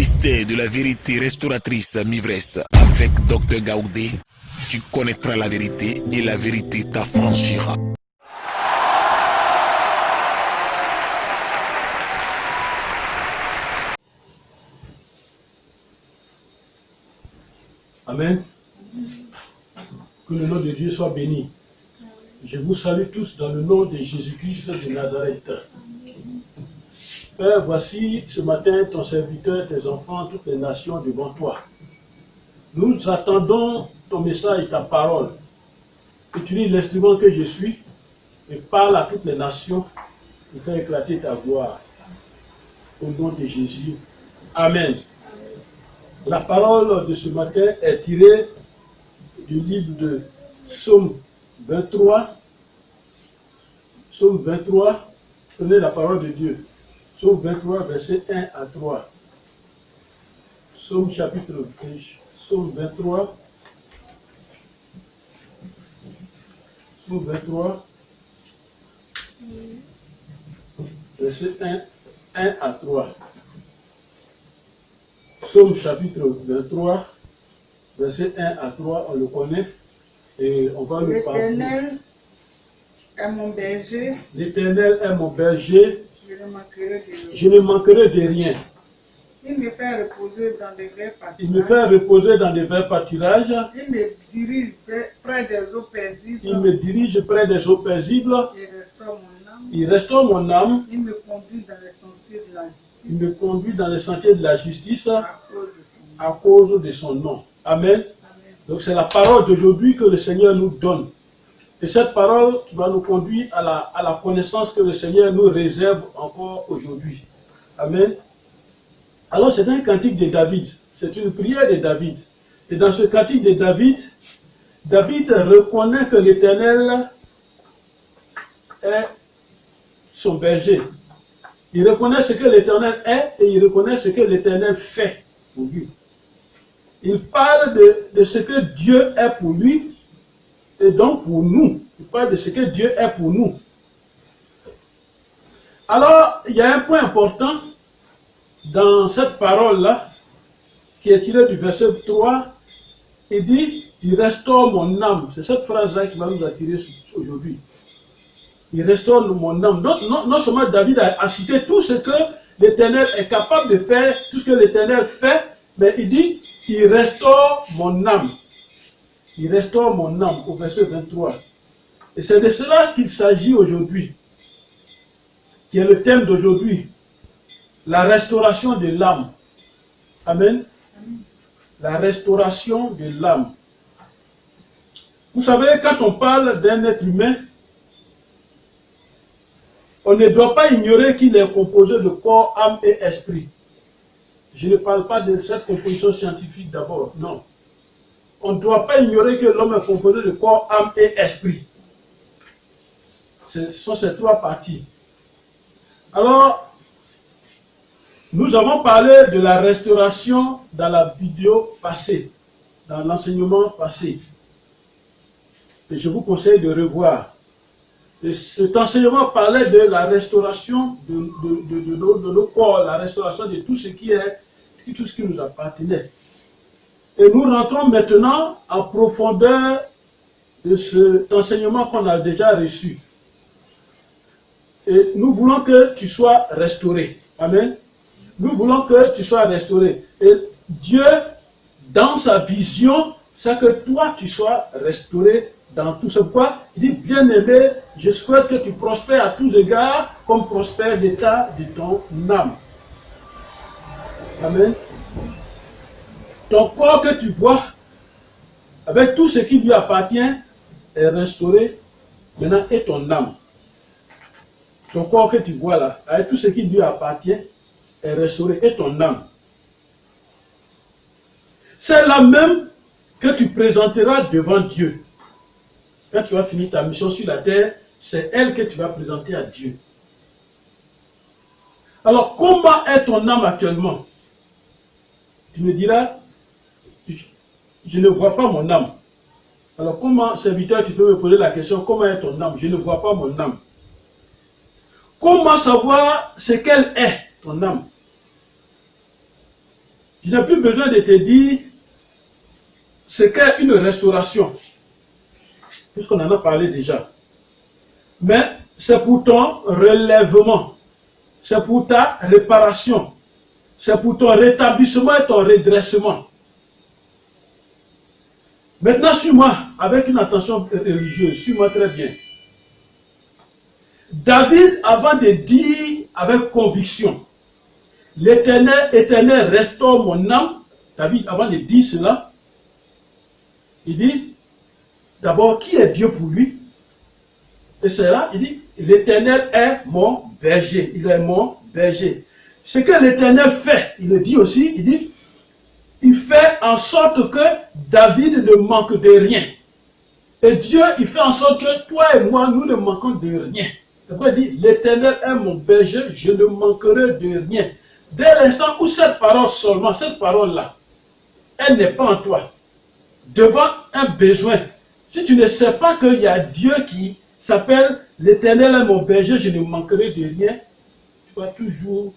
mystère de la vérité restauratrice Mivresse avec Dr Gaoudé, tu connaîtras la vérité et la vérité t'affranchira. Amen. Que le nom de Dieu soit béni. Je vous salue tous dans le nom de Jésus-Christ de Nazareth. Père, voici ce matin ton serviteur, tes enfants, toutes les nations devant toi. Nous attendons ton message et ta parole. Utilise l'instrument que je suis et parle à toutes les nations pour faire éclater ta gloire. Au nom de Jésus. Amen. La parole de ce matin est tirée du livre de Psaume 23. Psaume 23, prenez la parole de Dieu. Psaume 23, versets 1 à 3. Psaume chapitre 23. Psaume 23, versets 1 à 3. Psaume chapitre 23, verset 1 à 3, on le connaît et on va le parler. L'Éternel est mon berger. L'Éternel est mon berger. Je ne manquerai de rien. Je ne manquerai de rien. Il me fait reposer dans des verts pâturages. Il me fait reposer dans des verts pâturages. Il me dirige près des eaux paisibles. Il me dirige près des eaux paisibles. Il restaure mon âme. Il restaure mon âme. Il me conduit dans les sentiers de la justice. Il me conduit dans les sentiers de la justice À cause de son nom. à cause de son nom. Amen. Donc c'est la parole d'aujourd'hui que le Seigneur nous donne. Et cette parole va nous conduire à la connaissance que le Seigneur nous réserve encore aujourd'hui. Amen. Alors c'est un cantique de David. C'est une prière de David. Et dans ce cantique de David, David reconnaît que l'Éternel est son berger. Il reconnaît ce que l'Éternel est et il reconnaît ce que l'Éternel fait pour lui. Il parle de ce que Dieu est pour lui et donc pour nous. Il parle de ce que Dieu est pour nous. Alors, il y a un point important dans cette parole-là qui est tirée du verset 3. Il dit, il restaure mon âme. C'est cette phrase-là qui va nous attirer aujourd'hui. Il restaure mon âme. Non seulement David a cité tout ce que l'Éternel est capable de faire, tout ce que l'Éternel fait, mais il dit, il restaure mon âme. Il restaure mon âme au verset 23. Et c'est de cela qu'il s'agit aujourd'hui, qui est le thème d'aujourd'hui. La restauration de l'âme. Amen. La restauration de l'âme. Vous savez, quand on parle d'un être humain, on ne doit pas ignorer qu'il est composé de corps, âme et esprit. Je ne parle pas de cette composition scientifique d'abord, non. On ne doit pas ignorer que l'homme est composé de corps, âme et esprit. Ce sont ces trois parties. Alors, nous avons parlé de la restauration dans la vidéo passée, dans l'enseignement passé. Et je vous conseille de revoir. Et cet enseignement parlait de la restauration de nos corps, la restauration de tout ce qui nous appartenait. Et nous rentrons maintenant en profondeur de cet enseignement qu'on a déjà reçu. Et nous voulons que tu sois restauré. Amen. Nous voulons que tu sois restauré. Et Dieu, dans sa vision, c'est que toi, tu sois restauré dans tout ce quoi. Il dit, bien-aimé, je souhaite que tu prospères à tous égards, comme prospère l'état de ton âme. Amen. Ton corps que tu vois, avec tout ce qui lui appartient, est restauré maintenant, et ton âme. Ton corps que tu vois là, avec tout ce qui lui appartient, est restauré, et ton âme. C'est là même que tu présenteras devant Dieu. Quand tu vas finir ta mission sur la terre, c'est elle que tu vas présenter à Dieu. Alors, comment est ton âme actuellement? Tu me diras, je ne vois pas mon âme. Alors, comment, serviteur, tu peux me poser la question, comment est ton âme? Je ne vois pas mon âme. Comment savoir ce qu'elle est, ton âme? Je n'ai plus besoin de te dire ce qu'est une restauration, puisqu'on en a parlé déjà. Mais c'est pour ton relèvement, c'est pour ta réparation, c'est pour ton rétablissement et ton redressement. Maintenant, suis-moi avec une attention religieuse, suis-moi très bien. David, avant de dire avec conviction, l'Éternel, Éternel, restaure mon âme, David, avant de dire cela, il dit, d'abord, qui est Dieu pour lui? Et c'est là, il dit, l'Éternel est mon berger, il est mon berger. Ce que l'Éternel fait, il le dit aussi, il dit, il fait en sorte que David ne manque de rien. Et Dieu, il fait en sorte que toi et moi, nous ne manquons de rien. C'est pourquoi il dit, l'Éternel est mon berger, je ne manquerai de rien. Dès l'instant où cette parole seulement, cette parole-là, elle n'est pas en toi, devant un besoin, si tu ne sais pas qu'il y a Dieu qui s'appelle l'Éternel est mon berger, je ne manquerai de rien, tu vas toujours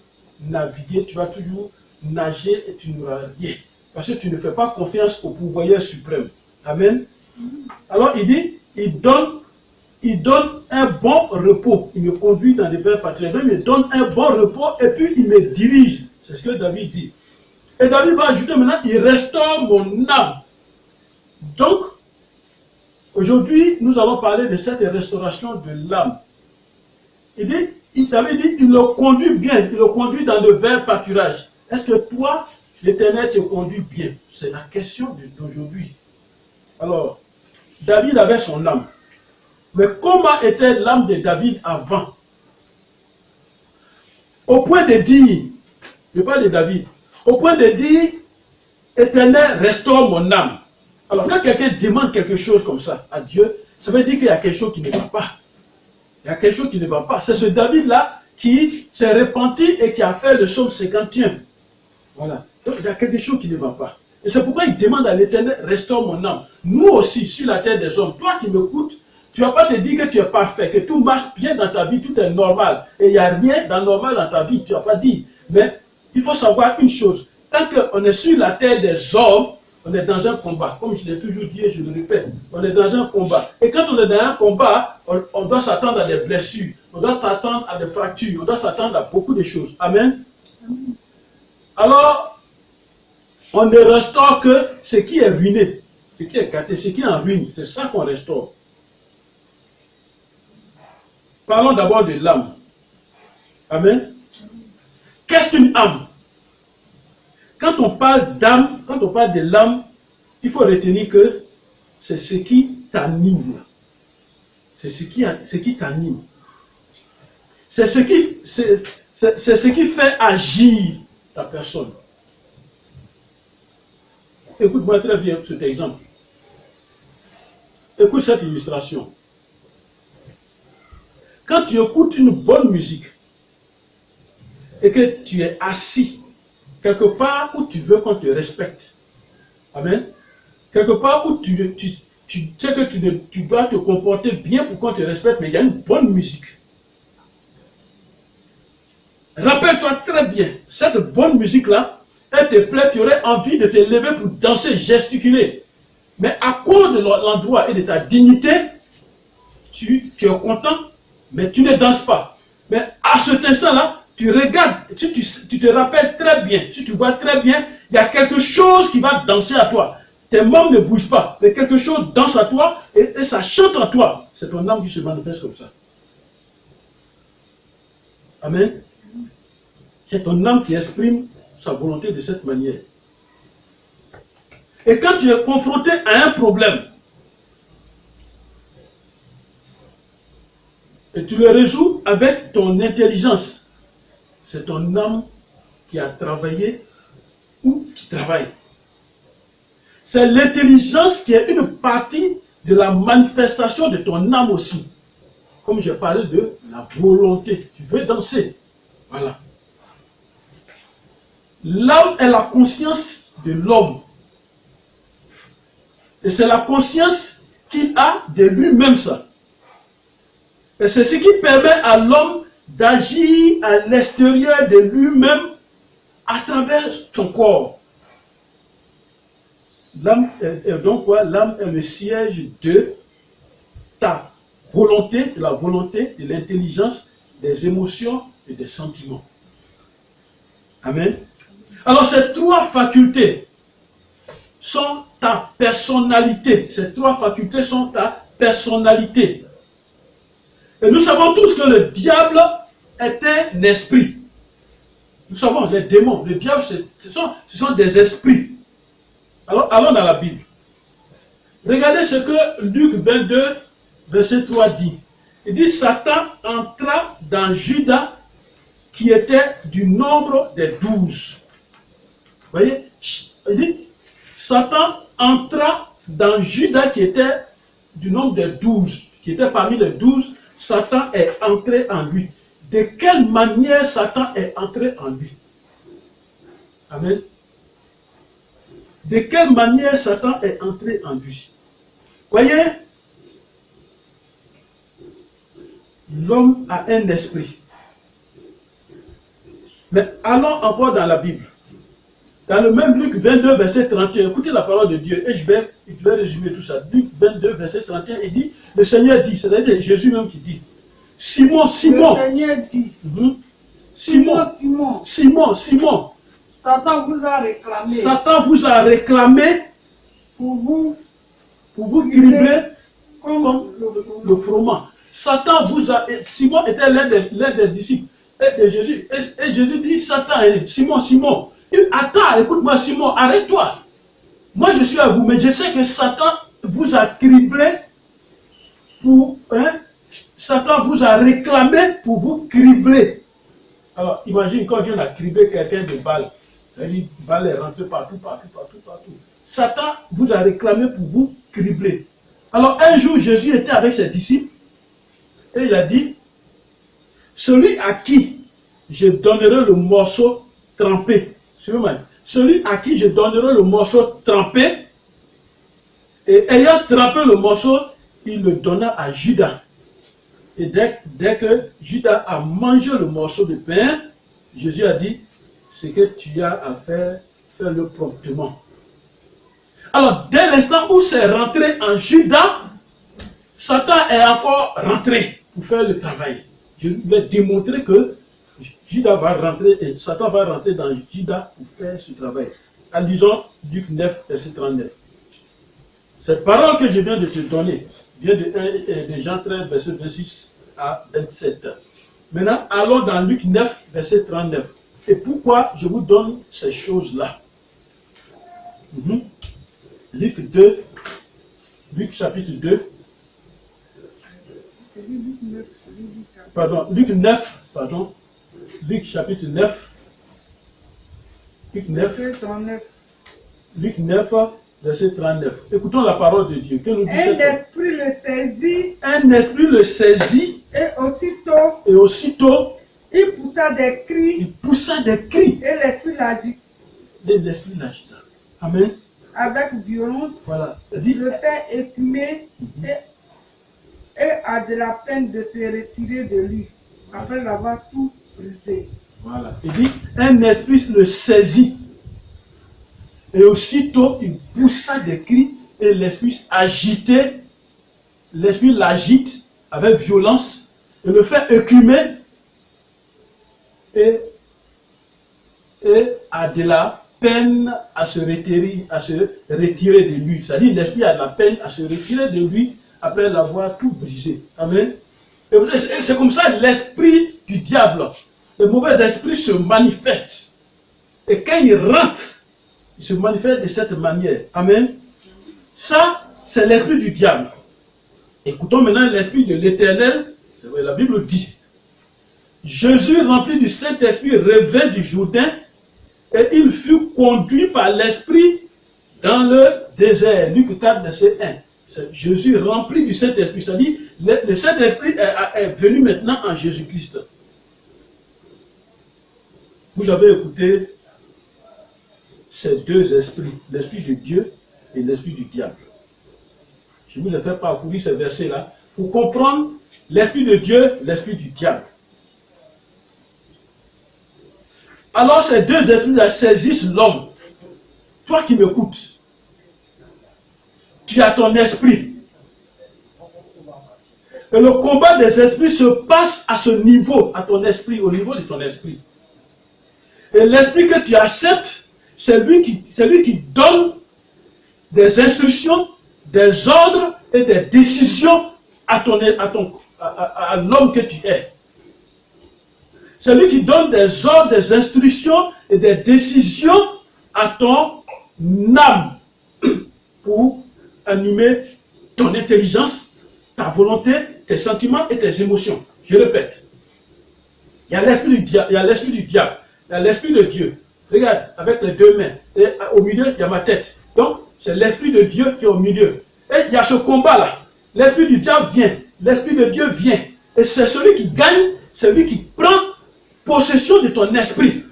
naviguer, tu vas toujours nager et tu n'auras rien. Parce que tu ne fais pas confiance au pourvoyeur suprême. Amen. Alors il dit, il donne un bon repos. Il me conduit dans des verts pâturages. Il me donne un bon repos et puis il me dirige. C'est ce que David dit. Et David va ajouter maintenant, il restaure mon âme. Donc, aujourd'hui, nous allons parler de cette restauration de l'âme. David dit, il le conduit bien, il le conduit dans de verts pâturages. Est-ce que toi, l'Éternel te conduit bien? C'est la question d'aujourd'hui. Alors, David avait son âme. Mais comment était l'âme de David avant? Au point de dire, je parle de David, au point de dire, Éternel, restaure mon âme. Alors, quand quelqu'un demande quelque chose comme ça à Dieu, ça veut dire qu'il y a quelque chose qui ne va pas. Il y a quelque chose qui ne va pas. C'est ce David-là qui s'est repenti et qui a fait le psaume 51. Voilà. Donc, il y a quelque chose qui ne va pas. Et c'est pourquoi il demande à l'Éternel, restaure mon âme. Nous aussi, sur la terre des hommes, toi qui m'écoutes, tu ne vas pas te dire que tu es parfait, que tout marche bien dans ta vie, tout est normal. Et il n'y a rien d'anormal dans ta vie, tu ne vas pas dire. Mais il faut savoir une chose. Tant qu'on est sur la terre des hommes, on est dans un combat. Comme je l'ai toujours dit et je le répète, on est dans un combat. Et quand on est dans un combat, on doit s'attendre à des blessures, on doit s'attendre à des fractures, on doit s'attendre à beaucoup de choses. Amen. Alors, on ne restaure que ce qui est ruiné, ce qui est gâté, ce qui est en ruine. C'est ça qu'on restaure. Parlons d'abord de l'âme. Amen. Qu'est-ce qu'une âme? Quand on parle d'âme, quand on parle de l'âme, il faut retenir que c'est ce qui t'anime. C'est ce qui t'anime. C'est ce qui fait agir ta personne. Écoute-moi très bien cet exemple. Écoute cette illustration. Quand tu écoutes une bonne musique et que tu es assis quelque part où tu veux qu'on te respecte, amen, quelque part où tu sais que tu dois te comporter bien pour qu'on te respecte, mais il y a une bonne musique. Rappelle-toi très bien, cette bonne musique-là, elle te plaît, tu aurais envie de te lever pour danser, gesticuler. Mais à cause de l'endroit et de ta dignité, tu es content, mais tu ne danses pas. Mais à cet instant-là, tu regardes, si tu te rappelles très bien, si tu vois très bien, il y a quelque chose qui va danser à toi. Tes membres ne bougent pas, mais quelque chose danse à toi et ça chante en toi. C'est ton âme qui se manifeste comme ça. Amen. C'est ton âme qui exprime sa volonté de cette manière. Et quand tu es confronté à un problème, et tu le résous avec ton intelligence, c'est ton âme qui a travaillé ou qui travaille. C'est l'intelligence qui est une partie de la manifestation de ton âme aussi. Comme j'ai parlé de la volonté. Tu veux danser. Voilà. L'âme est la conscience de l'homme. Et c'est la conscience qu'il a de lui-même ça. Et c'est ce qui permet à l'homme d'agir à l'extérieur de lui-même à travers son corps. L'âme l'âme est le siège de ta volonté, de la volonté, de l'intelligence, des émotions et des sentiments. Amen. Alors ces trois facultés sont ta personnalité. Ces trois facultés sont ta personnalité. Et nous savons tous que le diable est un esprit. Nous savons, les démons, le diable, ce sont des esprits. Alors, allons dans la Bible. Regardez ce que Luc 22, verset 3 dit. Il dit, Satan entra dans Judas, qui était du nombre des 12. Vous voyez, il dit, Satan entra dans Judas, qui était du nombre des 12, qui était parmi les 12. Satan est entré en lui. De quelle manière Satan est entré en lui? Amen. De quelle manière Satan est entré en lui? Voyez, l'homme a un esprit. Mais allons encore dans la Bible. Dans le même Luc 22, verset 31, écoutez la parole de Dieu et je vais résumer tout ça. Luc 22, verset 31, il dit, le Seigneur dit, c'est-à-dire Jésus même qui dit, Simon, Simon. Le Seigneur dit, Simon, Simon. Satan vous a réclamé. Satan vous a réclamé Pour vous cribler comme le froment. Satan vous a... Simon était l'un des disciples de Jésus. Et Jésus dit, Satan, Simon, Simon. Attends, écoute-moi Simon, arrête-toi. Moi je suis à vous, mais je sais que Satan vous a criblé pour... Satan vous a réclamé pour vous cribler. Alors imagine quand on vient à cribler quelqu'un de balle. C'est-à-dire, balle est rentrée partout. Satan vous a réclamé pour vous cribler. Alors un jour Jésus était avec ses disciples et il a dit, celui à qui je donnerai le morceau trempé, celui à qui je donnerai le morceau trempé, et ayant trempé le morceau, il le donna à Judas. Et dès que Judas a mangé le morceau de pain, Jésus a dit, ce que tu as à faire, fais-le promptement. Alors, dès l'instant où c'est rentré en Judas, Satan est encore rentré pour faire le travail. Je vais démontrer que Judas va rentrer et Satan va rentrer dans Judas pour faire ce travail. En lisant Luc 9, verset 39. Cette parole que je viens de te donner vient de Jean 13, verset 26 à 27. Maintenant, allons dans Luc 9, verset 39. Et pourquoi je vous donne ces choses-là? Luc chapitre 2. Luc 9, Luc chapitre 9. Luc 9, verset 39. Écoutons la parole de Dieu. Que nous dit un esprit le saisit. Un esprit le saisit. Et aussitôt, il poussa des cris. Et l'esprit l'agita. Amen. Avec violence. Voilà. Le fait écumer et a de la peine de se retirer de lui après l'avoir tout brisé. Voilà. Il dit, un esprit le saisit. Et aussitôt, il poussa des cris et l'esprit agité, l'esprit l'agite avec violence et le fait écumer et a de la peine à se retirer de lui. C'est-à-dire l'esprit a de la peine à se retirer de lui après l'avoir tout brisé. Amen. Et c'est comme ça l'esprit du diable, le mauvais esprit se manifeste. Et quand il rentre, il se manifeste de cette manière. Amen. Ça, c'est l'esprit du diable. Écoutons maintenant l'esprit de l'Éternel. La Bible dit, Jésus, rempli du Saint-Esprit, revint du Jourdain et il fut conduit par l'Esprit dans le désert. Luc 4, verset 1. C'est Jésus rempli du Saint-Esprit. C'est-à-dire, le Saint-Esprit est venu maintenant en Jésus-Christ. Vous avez écouté ces deux esprits, l'esprit de Dieu et l'esprit du diable. Je vous ai fait parcourir ces versets-là pour comprendre l'esprit de Dieu, l'esprit du diable. Alors ces deux esprits-là saisissent l'homme. Toi qui m'écoutes, tu as ton esprit. Et le combat des esprits se passe à ce niveau, à ton esprit, au niveau de ton esprit. Et l'esprit que tu acceptes, c'est lui qui donne des instructions, des ordres et des décisions à l'homme que tu es. C'est lui qui donne des ordres, des instructions et des décisions à ton âme pour animer ton intelligence, ta volonté, tes sentiments et tes émotions. Je répète. Il y a l'esprit du diable, il y a l'esprit du diable, il y a l'esprit de Dieu. Regarde, avec les deux mains. Et au milieu, il y a ma tête. Donc, c'est l'esprit de Dieu qui est au milieu. Et il y a ce combat-là. L'esprit du diable vient. L'esprit de Dieu vient. Et c'est celui qui gagne, c'est lui qui prend possession de ton esprit.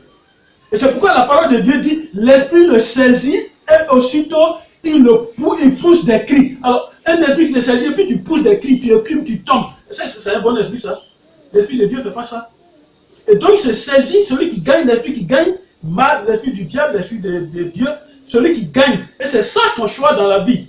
Et c'est pourquoi la parole de Dieu dit, l'esprit le saisit et aussitôt il pousse des cris. Alors, un esprit qui le saisit et puis tu pousses des cris, tu écumes, tu tombes. C'est un bon esprit ça. L'esprit de Dieu ne fait pas ça. Et donc il se saisit, celui qui gagne, l'esprit qui gagne, l'esprit du diable, l'esprit de Dieu, celui qui gagne. Et c'est ça ton choix dans la vie.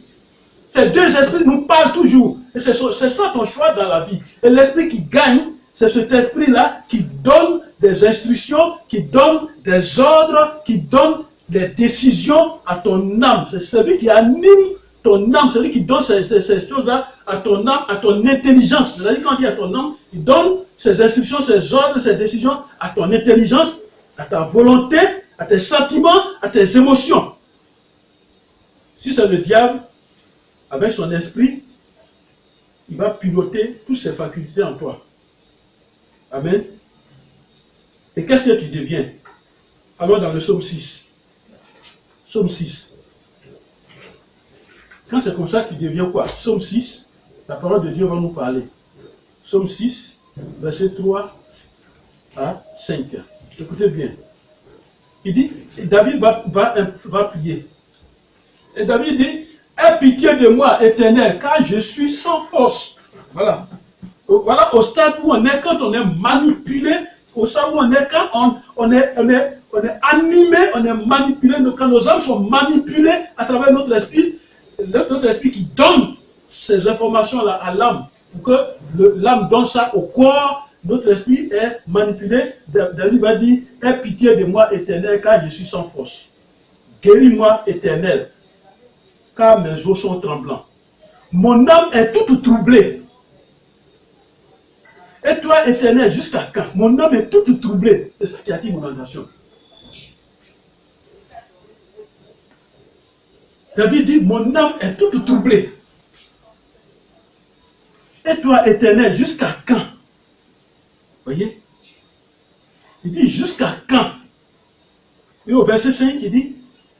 Ces deux esprits nous parlent toujours. Et c'est ça ton choix dans la vie. Et l'esprit qui gagne, c'est cet esprit-là qui donne des instructions, qui donne des ordres, qui donne des décisions à ton âme. C'est celui qui anime ton âme, celui qui donne ces choses-là à ton âme, à ton intelligence. C'est-à-dire quand il dit à ton âme, il donne ces instructions, ces ordres, ces décisions à ton intelligence, à ta volonté, à tes sentiments, à tes émotions. Si c'est le diable, avec son esprit, il va piloter toutes ses facultés en toi. Amen. Et qu'est-ce que tu deviens? Alors dans le psaume 6. Psaume 6. Quand c'est comme ça, tu deviens quoi? Psaume 6, la parole de Dieu va nous parler. Psaume 6, verset 3 à 5. Écoutez bien. Il dit, David va prier. Et David dit, aie pitié de moi, Éternel, car je suis sans force. Voilà. Voilà au stade où on est quand on est manipulé, au stade où on est quand on est animé, on est manipulé, quand nos âmes sont manipulées à travers notre esprit qui donne ces informations-là à l'âme, pour que l'âme donne ça au corps, notre esprit est manipulé. David va dire, aie pitié de moi, Éternel, car je suis sans force. Guéris-moi, Éternel, car mes os sont tremblants. Mon âme est toute troublée. Et toi, Éternel, jusqu'à quand? Mon âme est toute troublée. C'est ça qui attire mon attention. David dit, mon âme est toute troublée. Et toi, Éternel, jusqu'à quand? Voyez? Il dit, jusqu'à quand? Et au verset 5, il dit,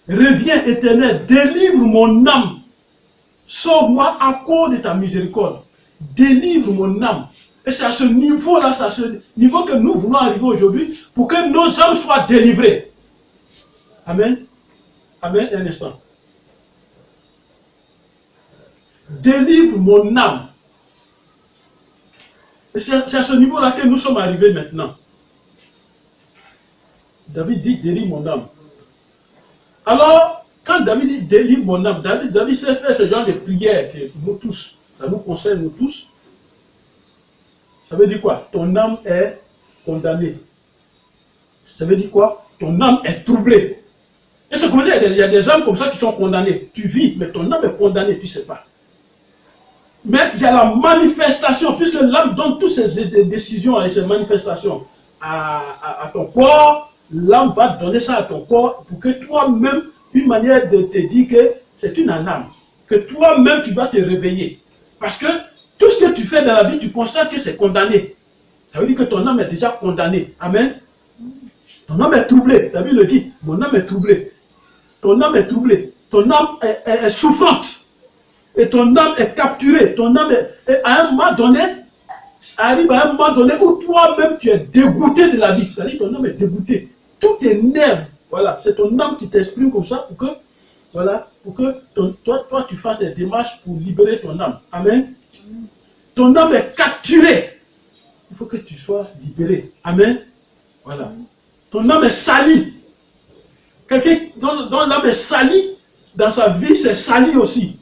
reviens, Éternel, délivre mon âme. Sauve-moi à cause de ta miséricorde. Délivre mon âme. Et c'est à ce niveau-là, c'est à ce niveau que nous voulons arriver aujourd'hui pour que nos âmes soient délivrées. Amen. Amen. Un instant. Délivre mon âme. Et c'est à ce niveau-là que nous sommes arrivés maintenant. David dit, délivre mon âme. Alors, quand David dit, délivre mon âme, David sait faire ce genre de prière que nous tous, ça nous concerne nous tous. Ça veut dire quoi? Ton âme est condamnée. Ça veut dire quoi? Ton âme est troublée. Et c'est comme ça, il y a des âmes comme ça qui sont condamnées. Tu vis, mais ton âme est condamnée, tu ne sais pas. Mais il y a la manifestation, puisque l'âme donne toutes ces décisions et ces manifestations à ton corps, l'âme va donner ça à ton corps pour que toi-même, une manière de te dire que c'est une âme, que toi-même tu vas te réveiller. Parce que tout ce que tu fais dans la vie, tu constates que c'est condamné. Ça veut dire que ton âme est déjà condamnée. Amen. Ton âme est troublée. David le dit, mon âme est troublée. Ton âme est troublée. Ton âme est souffrante. Et ton âme est capturée. Ton âme est à un moment donné, arrive à un moment donné où toi-même tu es dégoûté de la vie. C'est-à-dire que ton âme est dégoûtée. Tout t'énerve. Voilà, c'est ton âme qui t'exprime comme ça pour que, voilà, pour que toi tu fasses des démarches pour libérer ton âme. Amen. Ton âme est capturée. Il faut que tu sois libéré. Amen. Voilà. Ton âme est salie. Quelqu'un dont l'âme est salie, dans sa vie, c'est sali aussi.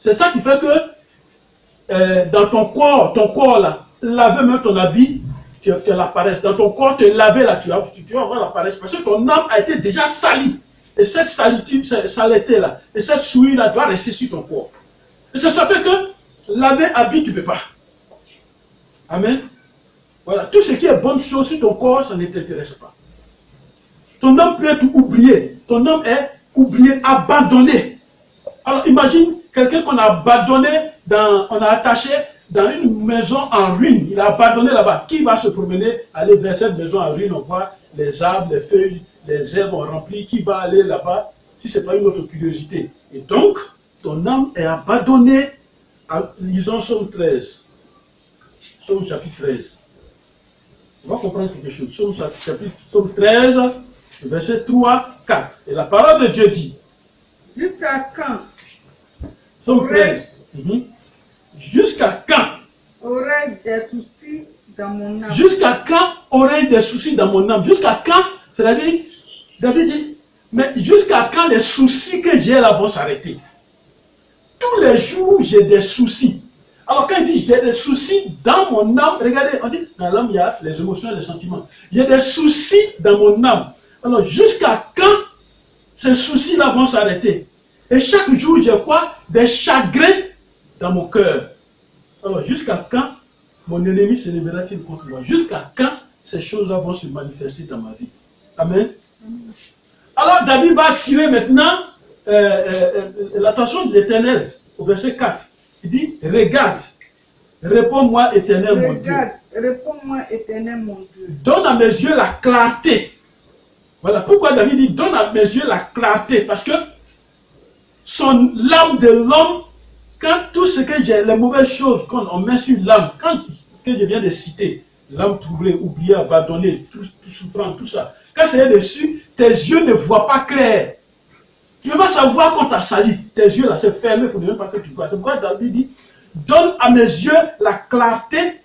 C'est ça qui fait que dans ton corps là, laver même ton habit, tu as la paresse. Dans ton corps, te laver là, tu vas avoir la paresse. Parce que ton âme a été déjà salie. Et cette saleté là, et cette souille là doit rester sur ton corps. Et ça fait que laver habit, tu ne peux pas. Amen. Voilà, tout ce qui est bonne chose sur ton corps, ça ne t'intéresse pas. Ton âme peut être oublié. Ton âme est oublié, abandonné. Alors imagine quelqu'un qu'on a abandonné, on a attaché dans une maison en ruine. Il a abandonné là-bas. Qui va se promener, aller vers cette maison en ruine? On voit les arbres, les feuilles, les herbes remplies. Qui va aller là-bas si ce n'est pas une autre curiosité? Et donc, ton âme est abandonnée. Lisons Psaume 13. Psaume chapitre 13. On va comprendre quelque chose. Psaume 13, verset 3, 4. Et la parole de Dieu dit. Jusqu'à quand? Psaume 13. Jusqu'à quand Aurais des soucis dans mon âme? Jusqu'à quand aurais des soucis dans mon âme? Jusqu'à quand? C'est-à-dire, David dit, mais jusqu'à quand les soucis que j'ai là vont s'arrêter? Tous les jours, j'ai des soucis. Alors quand il dit j'ai des soucis dans mon âme, regardez, on dit dans l'âme il y a les émotions et les sentiments. Il y a des soucis dans mon âme. Alors jusqu'à quand ces soucis-là vont s'arrêter? Et chaque jour j'ai quoi? Des chagrins dans mon cœur. Alors jusqu'à quand mon ennemi se lèvera-t-il contre moi? Jusqu'à quand ces choses-là vont se manifester dans ma vie? Amen. Alors David va attirer maintenant l'attention de l'Éternel au verset 4. Il dit, regarde, réponds-moi éternel mon Dieu. Réponds-moi éternel mon Dieu. Donne à mes yeux la clarté. Voilà pourquoi David dit, donne à mes yeux la clarté. Parce que l'âme de l'homme, quand tout ce que j'ai, les mauvaises choses qu'on met sur l'âme, que je viens de citer, l'âme troublée, oubliée, abandonnée, tout souffrant, tout ça, quand c'est dessus, tes yeux ne voient pas clair. Tu ne veux pas savoir qu'on t'a sali. Tes yeux là, c'est fermé pour ne même pas que tu vois. C'est pourquoi David dit, donne à mes yeux la clarté.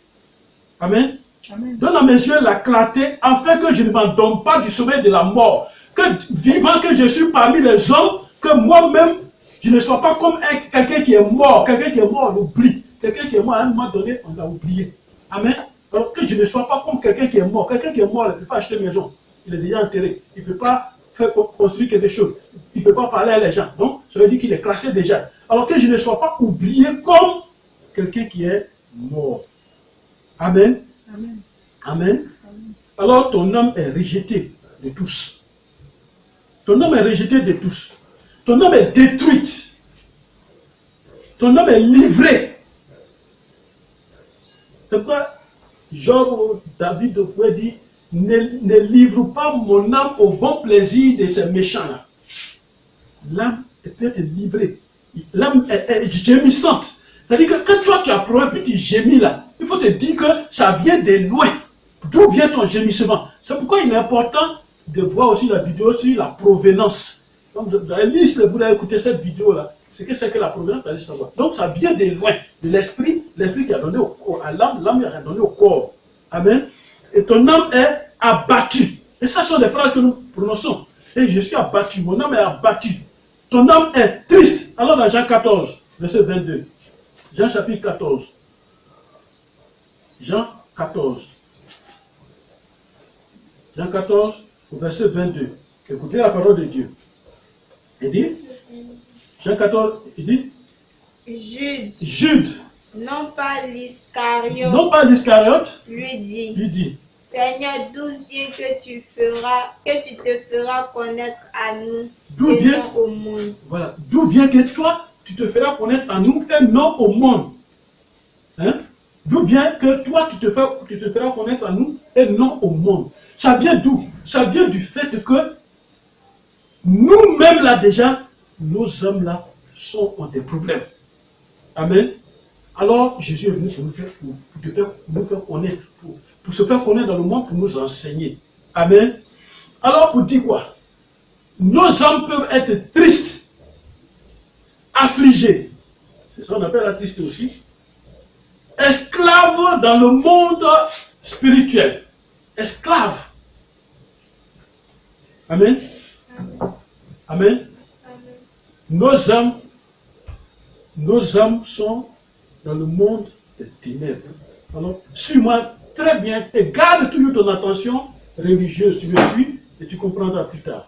Amen. Amen. Donne à mes yeux la clarté, afin que je ne m'endorme pas du sommeil de la mort. Que vivant que je suis parmi les hommes, que moi-même, je ne sois pas comme quelqu'un qui est mort. Quelqu'un qui est mort, on l'oublie. Quelqu'un qui est mort, à un moment donné, on l'a oublié. Amen. Alors que je ne sois pas comme quelqu'un qui est mort. Quelqu'un qui est mort, il ne peut pas acheter une maison. Il est déjà enterré. Il ne peut pas faire construire quelque chose. Il ne peut pas parler à les gens. Donc, ça veut dire qu'il est classé déjà. Alors que je ne sois pas oublié comme quelqu'un qui est mort. Amen. Amen. Amen. Amen. Alors, ton âme est rejetée de tous. Ton âme est rejetée de tous. Ton âme est détruite. Ton âme est livrée. C'est pourquoi Job, David pouvait dire, ne livre pas mon âme au bon plaisir de ces méchants-là. L'âme peut être livrée. L'âme est gémissante. C'est-à-dire que quand toi tu as pleuré puis tu gémis là, il faut te dire que ça vient de loin. D'où vient ton gémissement? C'est pourquoi il est important de voir aussi la vidéo sur la provenance. Donc, vous allez écouter cette vidéo-là. C'est que la provenance, vous allez savoir. Donc, ça vient de loin, de l'esprit qui a donné à l'âme, l'âme a donné au corps. Amen. Et ton âme est abattue. Et ça sont des phrases que nous prononçons. Et je suis abattu, mon âme est abattue. Ton âme est triste. Alors, dans Jean 14, verset 22. Jean chapitre 14. Jean 14. Jean 14, verset 22. Écoutez la parole de Dieu. Il dit, Jean 14, il dit, Jude, non pas l'Iscariote, lui dit, Seigneur, d'où vient que tu te feras connaître à nous d'où et vient, non au monde. Voilà, d'où vient que toi, tu te feras connaître à nous et non au monde. Hein? D'où vient que toi, tu te feras connaître à nous et non au monde. Ça vient d'où? Ça vient du fait que nous-mêmes là déjà, nos âmes là ont des problèmes. Amen. Alors Jésus est venu pour nous faire connaître, pour se faire connaître dans le monde, pour nous enseigner. Amen. Alors pour dire quoi? Nos âmes peuvent être tristes, affligées. C'est ça qu'on appelle la tristesse aussi. Esclaves dans le monde spirituel. Esclaves. Amen. Amen. Nos âmes nos âmes sont dans le monde des ténèbres. Alors, suis-moi très bien et garde toujours ton attention religieuse. Tu me suis et tu comprendras plus tard.